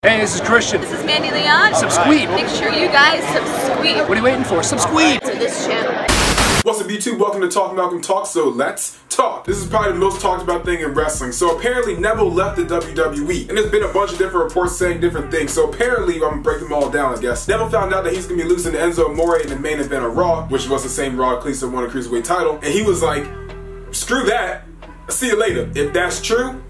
Hey, this is Christian. This is Mandy Leon. Subscribe. Make sure you guys subscribe. What are you waiting for? Subscribe to this channel. What's up YouTube? Welcome to Talk Malcolm Talk, so let's talk. This is probably the most talked about thing in wrestling. So apparently Neville left the WWE, and there's been a bunch of different reports saying different things. So apparently, I'm gonna break them all down, I guess. Neville found out that he's gonna be losing to Enzo Amore in the main event of Raw, which was the same Raw Cleveland won a Cruiserweight title, and he was like, screw that, see you later. If that's true,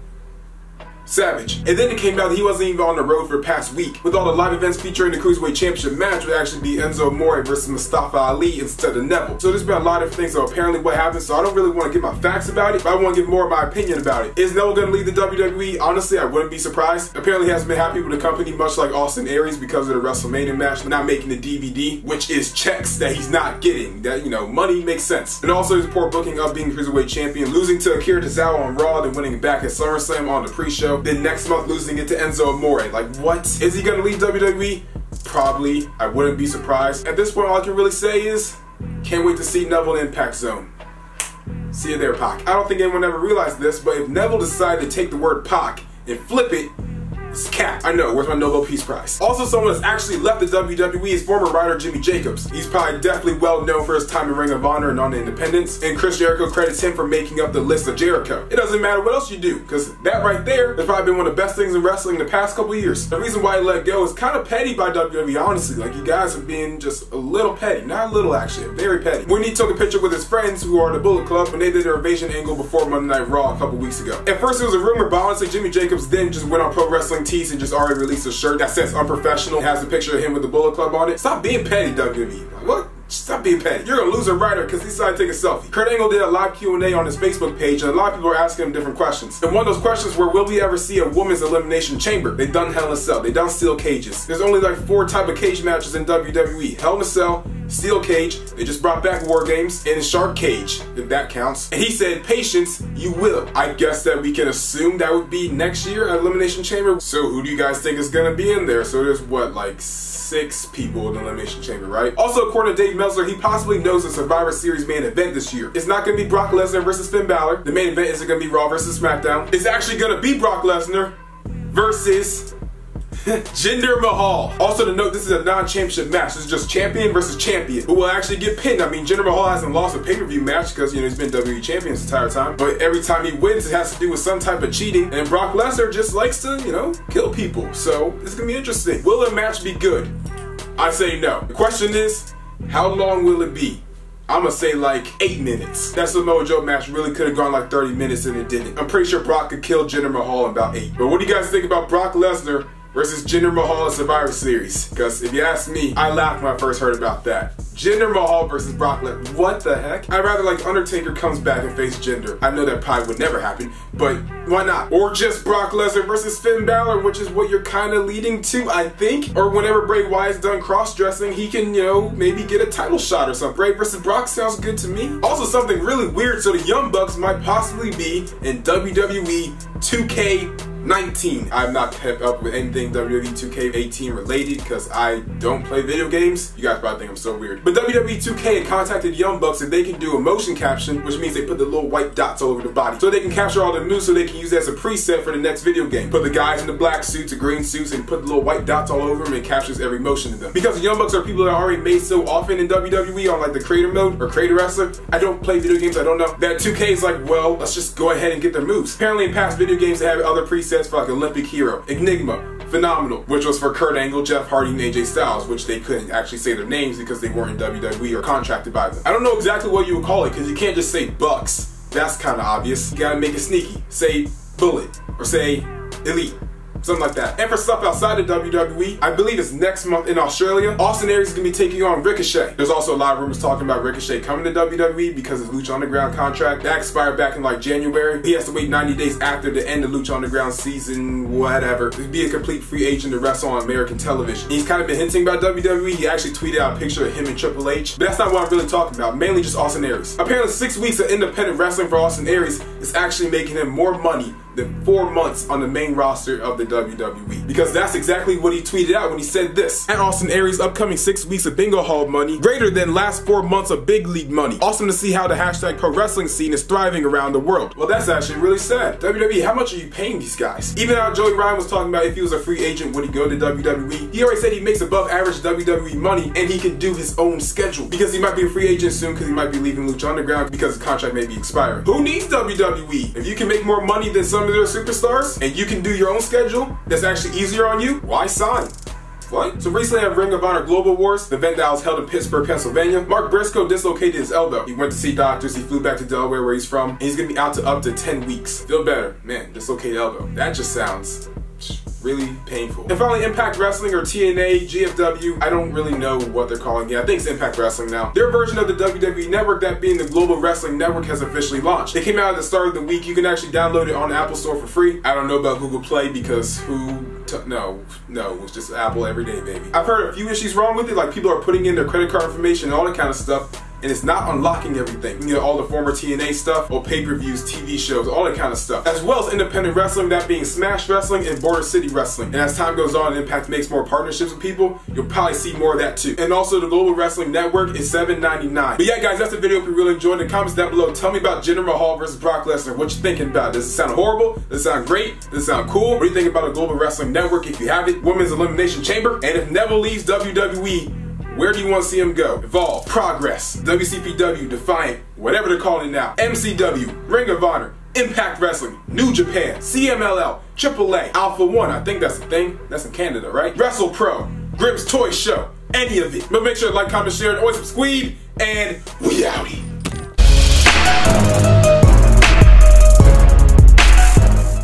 savage. And then it came out that he wasn't even on the road for the past week, with all the live events featuring the Cruiserweight Championship match would actually be Enzo Amore versus Mustafa Ali instead of Neville. So there's been a lot of things, so apparently what happened, so I don't really want to give my facts about it, but I want to give more of my opinion about it. Is Neville going to leave the WWE? Honestly, I wouldn't be surprised. Apparently he hasn't been happy with the company, much like Austin Aries, because of the WrestleMania match not making the DVD, which is checks that he's not getting. That, you know, money makes sense. And also his poor booking of being Cruiserweight Champion, losing to Akira Tozawa on Raw, then winning back at SummerSlam on the pre-show, then next month losing it to Enzo Amore. Like, what? Is he gonna leave WWE? Probably. I wouldn't be surprised. At this point, all I can really say is, can't wait to see Neville in Impact Zone. See you there, Pac. I don't think anyone ever realized this, but if Neville decided to take the word Pac and flip it, it's cap. I know, where's my Nobel Peace Prize? Also, someone that's actually left the WWE is former writer Jimmy Jacobs. He's probably definitely well known for his time in Ring of Honor and on the Independents, and Chris Jericho credits him for making up the list of Jericho. It doesn't matter what else you do, because that right there has probably been one of the best things in wrestling in the past couple years. The reason why he let go is kind of petty by WWE, honestly. Like, you guys are being just a little petty. Not a little, actually, very petty. When he took a picture with his friends who are the Bullet Club when they did their invasion angle before Monday Night Raw a couple weeks ago. At first it was a rumor, but honestly Jimmy Jacobs then just went on Pro Wrestling Tees and just already released a shirt that says unprofessional, has a picture of him with the Bullet Club on it. Stop being petty, WWE. Like, what? Stop being petty. You're gonna lose a writer because he decided to take a selfie. Kurt Angle did a live Q&A on his Facebook page, and a lot of people are asking him different questions. And one of those questions were, will we ever see a women's elimination chamber? They've done Hell in a Cell, they've done Steel Cages. There's only like 4 type of cage matches in WWE. Hell in a Cell, Steel Cage, they just brought back War Games, and Shark Cage, if that counts. And he said, patience, you will. I guess that we can assume that would be next year at Elimination Chamber. So who do you guys think is gonna be in there? So there's what, like 6 people in the Elimination Chamber, right? Also, according to Dave Meltzer, he possibly knows the Survivor Series main event this year. It's not gonna be Brock Lesnar versus Finn Balor. The main event isn't gonna be Raw versus SmackDown. It's actually gonna be Brock Lesnar versus Jinder Mahal. Also to note, this is a non-championship match. This is just champion versus champion, who will actually get pinned. I mean, Jinder Mahal hasn't lost a pay-per-view match because, you know, he's been WWE champion this entire time. But every time he wins, it has to do with some type of cheating. And Brock Lesnar just likes to, you know, kill people. So it's gonna be interesting. Will the match be good? I say no. The question is, how long will it be? I'm gonna say like 8 minutes. That Samoa Joe match really could have gone like 30 minutes and it didn't. I'm pretty sure Brock could kill Jinder Mahal in about 8. But what do you guys think about Brock Lesnar versus Jinder Mahal in Survivor Series? Because if you ask me, I laughed when I first heard about that. Jinder Mahal versus Brock Lesnar. What the heck? I'd rather like Undertaker comes back and face Jinder. I know that probably would never happen, but why not? Or just Brock Lesnar versus Finn Balor, which is what you're kind of leading to, I think. Or whenever Bray Wyatt's done cross-dressing, he can, you know, maybe get a title shot or something. Bray versus Brock sounds good to me. Also, something really weird, so the Young Bucks might possibly be in WWE 2K19. I'm not kept up with anything WWE 2K18 related because I don't play video games. You guys probably think I'm so weird. But WWE 2K had contacted Young Bucks if they can do a motion caption, which means they put the little white dots all over the body. So they can capture all the moves so they can use it as a preset for the next video game. Put the guys in the black suits or green suits and put the little white dots all over them and captures every motion of them. Because the Young Bucks are people that are already made so often in WWE on like the creator mode or creator wrestler. I don't play video games, I don't know. That 2K is like, well, let's just go ahead and get their moves. Apparently in past video games they have other presets for like Olympic Hero, Enigma, Phenomenal, which was for Kurt Angle, Jeff Hardy, and AJ Styles, which they couldn't actually say their names because they weren't in WWE or contracted by them. I don't know exactly what you would call it because you can't just say Bucks. That's kind of obvious. You gotta make it sneaky. Say Bullet or say Elite. Something like that. And for stuff outside of WWE, I believe it's next month in Australia, Austin Aries is going to be taking on Ricochet. There's also a lot of rumors talking about Ricochet coming to WWE because his Lucha Underground contract that expired back in like January. He has to wait 90 days after the end of Lucha Underground season, whatever, to be a complete free agent to wrestle on American television. He's kind of been hinting about WWE. He actually tweeted out a picture of him and Triple H. But that's not what I'm really talking about. Mainly just Austin Aries. Apparently 6 weeks of independent wrestling for Austin Aries is actually making him more money than 4 months on the main roster of the WWE. Because that's exactly what he tweeted out when he said this. At Austin Aries' upcoming 6 weeks of bingo hall money, greater than last 4 months of big league money. Awesome to see how the hashtag pro wrestling scene is thriving around the world. Well, that's actually really sad. WWE, how much are you paying these guys? Even how Joey Ryan was talking about if he was a free agent, would he go to WWE? He already said he makes above average WWE money and he can do his own schedule. Because he might be a free agent soon because he might be leaving Lucha Underground because the contract may be expiring. Who needs WWE? If you can make more money than some of their superstars and you can do your own schedule that's actually easier on you, why sign? What? So recently at Ring of Honor Global Wars, the event that was held in Pittsburgh, Pennsylvania, Mark Briscoe dislocated his elbow. He went to see doctors, he flew back to Delaware where he's from, and he's gonna be out to up to 10 weeks. Feel better. Man, dislocated elbow. That just sounds really painful. And finally, Impact Wrestling, or TNA, GFW, I don't really know what they're calling it. I think it's Impact Wrestling now. Their version of the WWE Network, that being the Global Wrestling Network, has officially launched. It came out at the start of the week. You can actually download it on the Apple Store for free. I don't know about Google Play because no, it's just Apple every day, baby. I've heard a few issues wrong with it, like people are putting in their credit card information and all that kind of stuff, and it's not unlocking everything. You know, all the former TNA stuff, or pay-per-views, TV shows, all that kind of stuff. As well as independent wrestling, that being Smash Wrestling and Border City Wrestling. And as time goes on and Impact makes more partnerships with people, you'll probably see more of that too. And also the Global Wrestling Network is $7.99. But yeah, guys, that's the video. If you really enjoyed it, in the comments down below, tell me about Jinder Mahal versus Brock Lesnar. What you thinking about it? Does it sound horrible? Does it sound great? Does it sound cool? What do you think about the Global Wrestling Network if you have it? Women's Elimination Chamber? And if Neville leaves WWE, where do you want to see him go? Evolve, Progress, WCPW, Defiant, whatever they're calling it now, MCW, Ring of Honor, Impact Wrestling, New Japan, CMLL, AAA, Alpha One, I think that's the thing. That's in Canada, right? Wrestle Pro, Grimm's Toy Show, any of it. But make sure to like, comment, share, and always subscribe, and we outie.